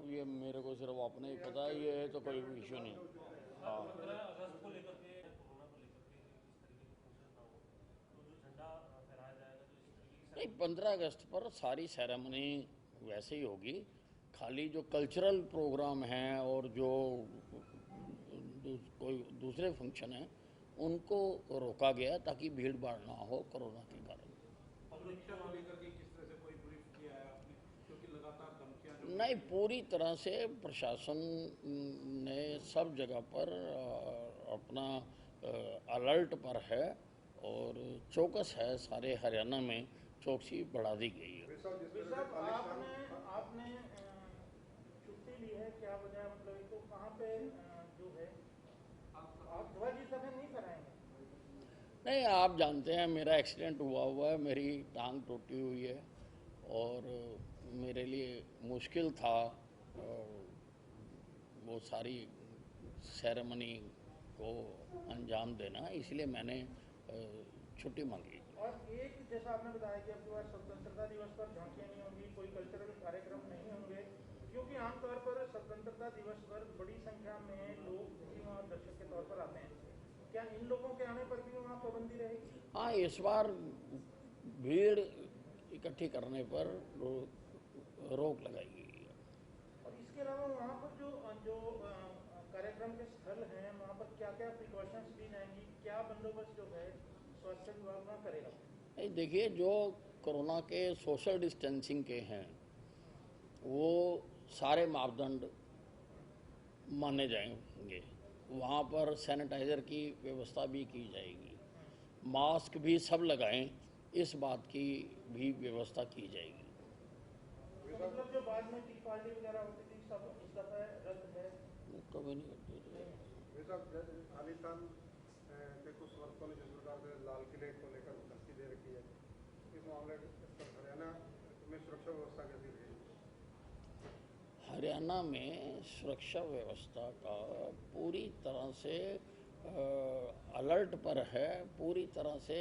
ये मेरे को सिर्फ अपने ही पता है, ये तो कोई इशू नहीं। हाँ 15 अगस्त को लेकर के कोरोना को लेकर के इस तरीके के फंक्शन ना हो, तो जो झंडा फहराया जाएगा, जो इस तरीके की नहीं, सेरेमनी 15 अगस्त पर सारी सेरेमनी वैसे ही होगी। खाली जो कल्चरल प्रोग्राम हैं और जो कोई दूसरे फंक्शन हैं उनको रोका गया ताकि भीड़ भाड़ ना हो कोरोना के कारण। पब्लिक सुरक्षा को को आगे। लेकर के किस तरह से कोई ब्रीफ किया है आपने, क्योंकि लगातार धमकियां जो मिल नहीं, रही हैं। पूरी तरह से प्रशासन ने सब जगह पर अपना अलर्ट पर है और चौकस है। सारे हरियाणा में चौकसी बढ़ा दी गई है। साहब आपने आपने छुट्टी ली है, क्या वजह? मतलब एक तो कहाँ पे जो है आप ध्वज सफेद नहीं कराएंगे? नहीं, आप जानते हैं मेरा एक्सीडेंट हुआ है, मेरी टांग टूटी हुई है और मेरे लिए मुश्किल था वो सारी सेरेमनी को अंजाम देना, इसलिए मैंने छुट्टी मांगी। और एक जैसा आपने बताया कि अब की बार स्वतंत्रता दिवस पर झांकियां नहीं होंगी, कोई कल्चरल कार्यक्रम नहीं होंगे, क्योंकि आमतौर पर स्वतंत्रता दिवस पर बड़ी संख्या में लोग वहाँ दर्शक के तौर पर आते हैं। क्या इन लोगों के आने पर भी वहाँ पाबंदी रहेगी? हाँ, इस बार भीड़ इकट्ठी करने पर रोक लगाई गई है। और इसके अलावा वहाँ पर जो जो कार्यक्रम के स्थल हैं वहाँ पर क्या क्या प्रिकॉशंस ली जाएंगी, क्या बंदोबस्त जो है स्वास्थ्य विभाग वहाँ करेगा? नहीं, देखिए, जो कोरोना के सोशल डिस्टेंसिंग के हैं वो सारे मापदंड माने जाएंगे। वहाँ पर सैनिटाइज़र की व्यवस्था भी की जाएगी, मास्क भी सब लगाएं, इस बात की भी व्यवस्था की जाएगी। तो मतलब जो बाद में टी पार्टी वगैरह होती थी सब इस दफा रद्द है? कभी नहीं करते थे। खालिस्तान के कुछ वर्गों ने जिस प्रकार से लाल किले को लेकर धमकी दे रखी है, इस मामले पर हरियाणा में सुरक्षा व्यवस्था कैसी रहेगी? हरियाणा में सुरक्षा व्यवस्था का पूरी तरह से अलर्ट पर है। पूरी तरह से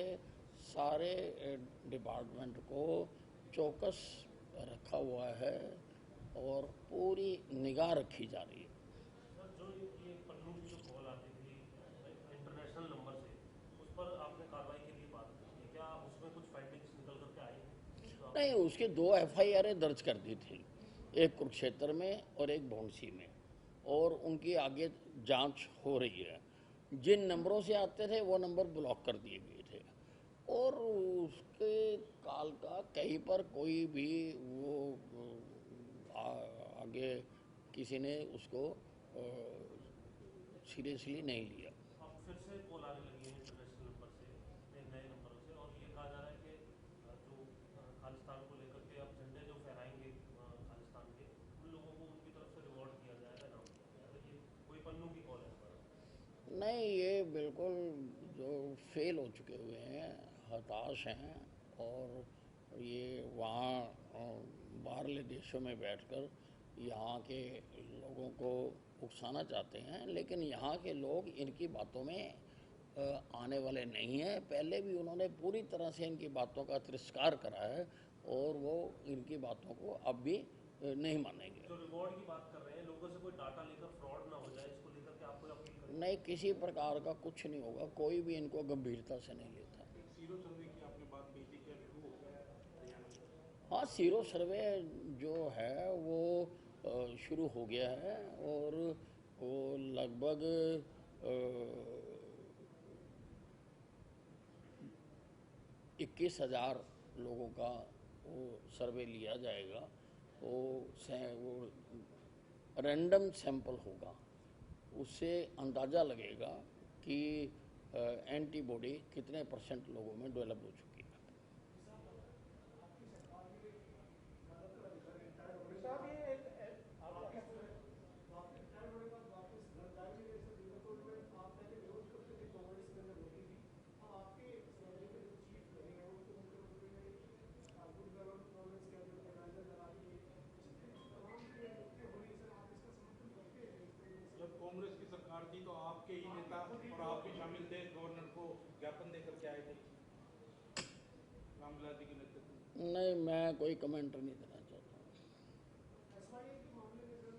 सारे डिपार्टमेंट को चौकस रखा हुआ है और पूरी निगाह रखी जा रही है। सर, जो ये पन्नू की जो कॉल आती थी इंटरनेशनल नंबर से, उस पर आपने कार्रवाई के लिए बात की है, क्या उसमें कुछ फाइंडिंग्स निकल करके आई हैं? नहीं, उसके 2 FIR दर्ज कर दी थी, एक कुरुक्षेत्र में और एक भौंसी में, और उनकी आगे जांच हो रही है। जिन नंबरों से आते थे वो नंबर ब्लॉक कर दिए गए थे और उसके काल का कहीं पर कोई भी वो आगे किसी ने उसको सीरियसली नहीं लिया। अब फिर से कॉल आने लगी है इंटरनेशनल नंबर से, नए नंबरों से, और ये कहा जा रहा है कि जो खालिस्तान को लेकर के अब झंडे जो फहराएंगे खालिस्तान के, उन लोगों को उनकी तरफ से रिवॉर्ड किया जाएगा, नाम दिया जाएगा। ये कोई पन्नू की कॉल है इस पर? नहीं, ये बिल्कुल जो फेल हो चुके हुए हैं, हताश हैं और ये वहाँ बाहरले देशों में बैठकर यहाँ के लोगों को उकसाना चाहते हैं, लेकिन यहाँ के लोग इनकी बातों में आने वाले नहीं हैं। पहले भी उन्होंने पूरी तरह से इनकी बातों का तिरस्कार करा है और वो इनकी बातों को अब भी नहीं मानेंगे। जो रिवॉर्ड की बात कर रहे हैं, लोगों से कोई डाटा लेकर फ्रॉड ना हो जाए, इसको लेकर के आप कोई अपील करें? नहीं, किसी प्रकार का कुछ नहीं होगा, कोई भी इनको गंभीरता से नहीं लेता। सीरो सर्वे की आपने बात की थी, क्या शुरू हो गया है हरियाणा में? हाँ, सीरो सर्वे जो है वो शुरू हो गया है और वो लगभग 21,000 लोगों का वो सर्वे लिया जाएगा। वो रैंडम सैंपल होगा, उससे अंदाज़ा लगेगा कि एंटीबॉडी कितने % लोगों में डेवलप हो चुकी है। साहब ये एक जब कांग्रेस की सरकार थी तो आपके ही नेता और आप भी शामिल थे, गवर्नर को ज्ञापन देकर के आए थे रामविलास जी के नेतृत्व में। नहीं, मैं कोई कमेंट नहीं देना चाहता हूँ। SYA के मामले में सर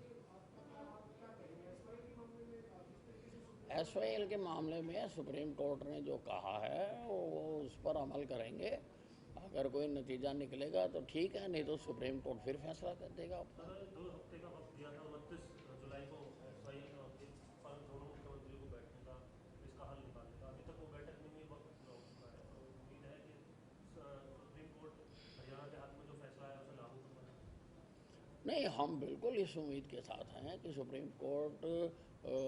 SYL के मामले में सुप्रीम कोर्ट ने जो कहा है वो उस पर अमल करेंगे। अगर कोई नतीजा निकलेगा तो ठीक है, नहीं तो सुप्रीम कोर्ट फिर फैसला कर देगा। सर 2 हफ्ते का वक्त दिया था, 29 जुलाई को SYL पर दोनों मुख्यमंत्रियों को बैठने का, इसका हल निकालने का। अभी तक वो बैठक नहीं हुई, वक्त हो चुका है। तो उम्मीद है कि सुप्रीम कोर्ट हरियाणा के हाथ में जो फैसला है उसे लागू करवाए। नहीं, हम बिल्कुल इस उम्मीद के साथ हैं कि सुप्रीम कोर्ट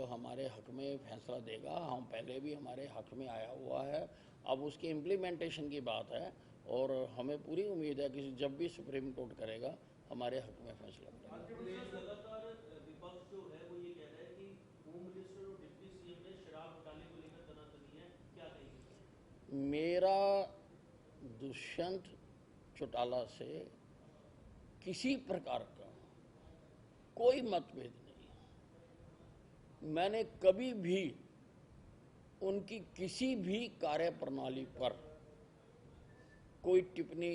हमारे हक में फैसला देगा। हम पहले भी हमारे हक में आया हुआ है, अब उसकी इम्प्लीमेंटेशन की बात है और हमें पूरी उम्मीद है कि जब भी सुप्रीम कोर्ट करेगा हमारे हक में फैसला करेगा। लगातार विपक्ष जो है वो ये कह रहा है कि होम मिनिस्टर और डिप्टी सीएम में शराब घोटाले को लेकर तनातनी है, क्या कहेंगे? मेरा दुष्यंत चौटाला से किसी प्रकार का कोई मतभेद नहीं। मैंने कभी भी उनकी किसी भी कार्यप्रणाली पर कोई टिप्पणी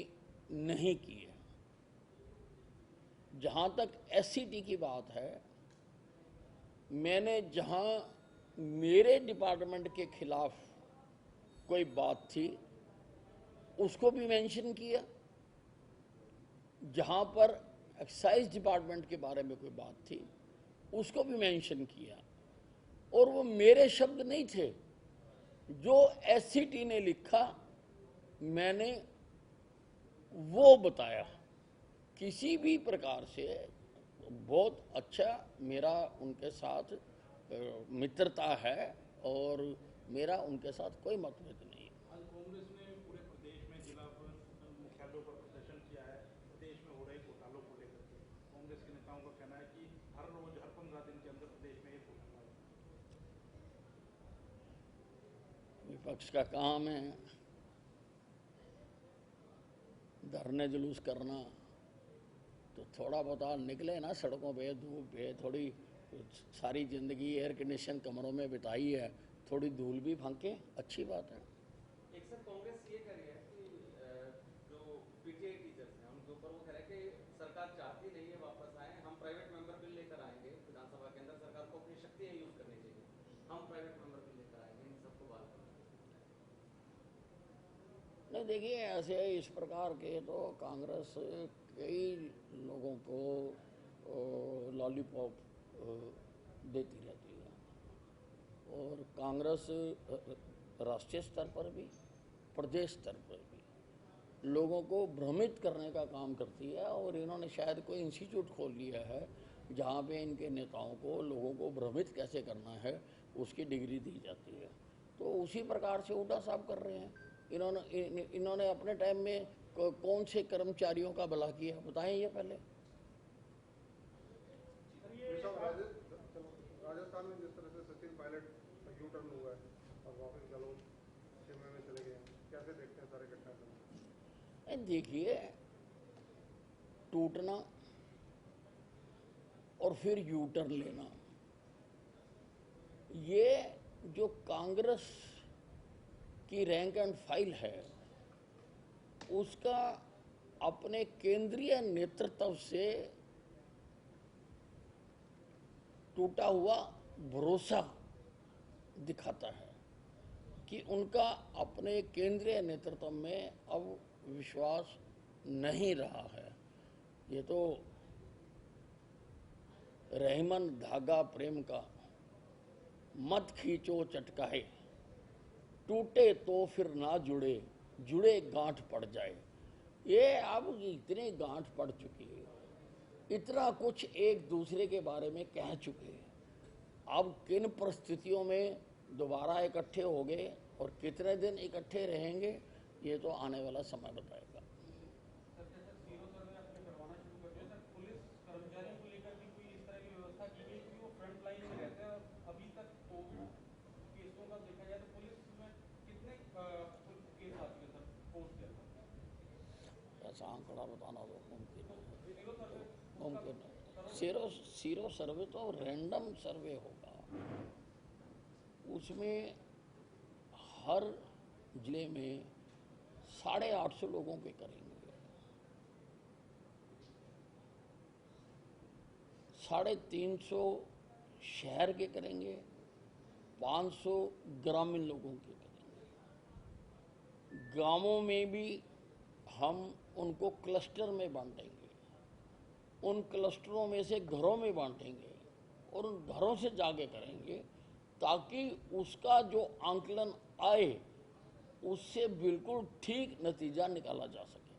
नहीं की है। जहां तक SCT की बात है, मैंने जहां मेरे डिपार्टमेंट के खिलाफ कोई बात थी उसको भी मेंशन किया, जहां पर एक्साइज डिपार्टमेंट के बारे में कोई बात थी उसको भी मेंशन किया। और वो मेरे शब्द नहीं थे, जो SCT ने लिखा मैंने वो बताया। किसी भी प्रकार से बहुत अच्छा मेरा उनके साथ मित्रता है और मेरा उनके साथ कोई मतभेद नहीं। आज कांग्रेस ने पूरे प्रदेश में जिला मुख्यालयों पर प्रदर्शन किया है प्रदेश में हो रहे घोटालों को लेकर के। कांग्रेस के नेताओं का कहना है कि हर रोज हर 15 दिन के अंदर प्रदेश में एक घोटाला है। विपक्ष का काम है धरने जुलूस करना, तो थोड़ा बहुत निकले ना सड़कों पे, धूप पे। थोड़ी सारी जिंदगी एयर कंडीशन कमरों में बिताई है, थोड़ी धूल भी फांके, अच्छी बात है। एक सर कांग्रेस ये कह रही है कि जो PTI टीचर्स हैं उनके ऊपर वो कह रहे हैं कि सरकार चाहती नहीं है वापस आए, हम प्राइवेट मेंबर बिल लेकर आएंगे विधानसभा के अंदर, सरकार को अपनी शक्तियां यूज करनी चाहिए, हम प्राइवेट मेंबर बिल लेकर आएंगे, इन सबको बात करना। नहीं, देखिए ऐसे इस प्रकार के तो कांग्रेस कई लोगों को लॉलीपॉप देती रहती है और कांग्रेस राष्ट्रीय स्तर पर भी प्रदेश स्तर पर भी लोगों को भ्रमित करने का काम करती है। और इन्होंने शायद कोई इंस्टीट्यूट खोल लिया है जहाँ पे इनके नेताओं को लोगों को भ्रमित कैसे करना है उसकी डिग्री दी जाती है। तो उसी प्रकार से हुड्डा साहब कर रहे हैं। इन्होंने अपने टाइम में कौन से कर्मचारियों का भला किया बताएं ये पहले। राजस्थान में जिस तरह से सचिन पायलट यू टर्न हुआ है और वापस गलों शिमला में चले गए, कैसे देखते हैं सारे घटनाक्रम? देखिए, टूटना और फिर यू टर्न लेना, ये जो कांग्रेस की रैंक एंड फाइल है उसका अपने केंद्रीय नेतृत्व से टूटा हुआ भरोसा दिखाता है कि उनका अपने केंद्रीय नेतृत्व में अब विश्वास नहीं रहा है। ये तो रहमन धागा प्रेम का मत खींचो चटकाए, टूटे तो फिर ना जुड़े, जुड़े गांठ पड़ जाए। ये अब इतने गांठ पड़ चुकी है, इतना कुछ एक दूसरे के बारे में कह चुके हैं, अब किन परिस्थितियों में दोबारा इकट्ठे हो गए और कितने दिन इकट्ठे रहेंगे ये तो आने वाला समय बताएगा। आंकड़ा बताना तो मुमकिन है। सीरो सर्वे तो रैंडम सर्वे होगा, उसमें हर जिले में 850 लोगों के करेंगे, 350 शहर के करेंगे 500 ग्रामीण लोगों की करेंगे। गांवों में भी हम उनको क्लस्टर में बांटेंगे, उन क्लस्टरों में से घरों में बांटेंगे और उन घरों से जाके करेंगे, ताकि उसका जो आंकलन आए उससे बिल्कुल ठीक नतीजा निकाला जा सके।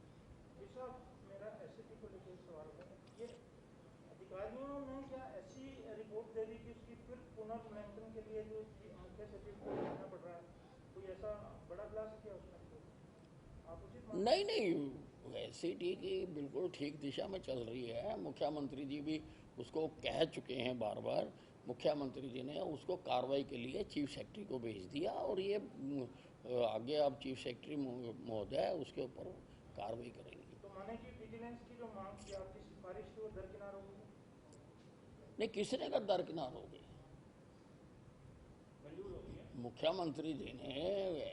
मेरा एससीटी को लेकर सवाल है, ये अधिकारियों ने क्या ऐसी रिपोर्ट दे दी कि उसकी फिर पुनर्मूल्यांकन के लिए जो मुख्य सचिव को देखना पड़ रहा है, कोई ऐसा बड़ा क्लास किया उसमें? आप उचित नहीं, एससीटी की बिल्कुल ठीक दिशा में चल रही है। मुख्यमंत्री जी भी उसको कह चुके हैं बार बार। मुख्यमंत्री जी ने उसको कार्रवाई के लिए चीफ सेक्रेटरी को भेज दिया और ये आगे अब चीफ सेक्रेटरी महोदय उसके ऊपर कार्रवाई करेंगे। तो माने कि विजिलेंस की जो मांग थी, आपकी सिफारिश थी, वो दरकिनार हो गई? नहीं, किसने का दरकिनार हो गई? मुख्यमंत्री जी ने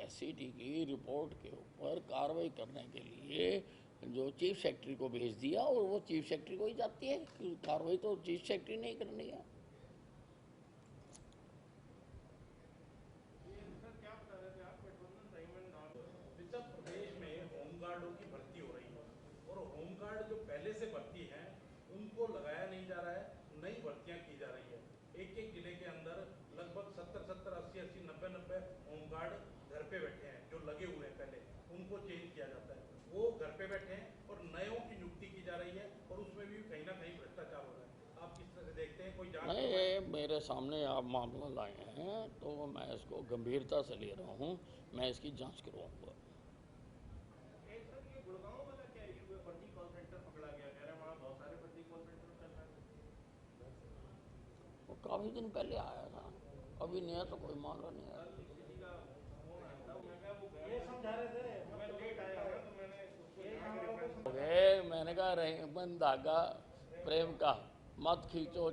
एससीटी की रिपोर्ट के ऊपर कार्रवाई करने के लिए जो चीफ सेक्रेटरी को भेज दिया और वो चीफ सेक्रेटरी को ही जाती है। कार्रवाई तो चीफ सेक्रेटरी ने ही करनी है। प्रदेश में होमगार्डों की भर्ती हो रही है और होमगार्ड जो पहले से भर्ती है उनको लगाया नहीं जा रहा है, नई भर्तियां की जा रही है। एक एक जिले के अंदर लगभग 70, 80, 90 होमगार्ड घर पे बैठे हैं, जो लगे हुए हैं पहले, उनको चेंज किया जाता है, वो घर पे बैठे हैं और नयों की नियुक्ति की जा रही है और उसमें भी कहीं ना कहीं भ्रष्टाचार हो रहा है। आप किस तरह से देखते हैं? कोई जांच? नहीं, मेरे सामने आप मामला लाए हैं तो मैं इसको गंभीरता से ले रहा हूँ, मैं इसकी जांच करवाऊंगा। गुड़गांव वाला क्या इशू है? फर्जी कॉल सेंटर पकड़ा गया, कह रहे हैं वहाँ बहुत सारे फर्जी कॉल सेंटर चल रहे हैं। वो काफ़ी दिन पहले आया था, अभी नया तो कोई मामला नहीं आया। ये समझा रहे थे, मैं लेट आया हूँ तो मैंने मैंने कहा, रहीमन धागा प्रेम का मत खींचो।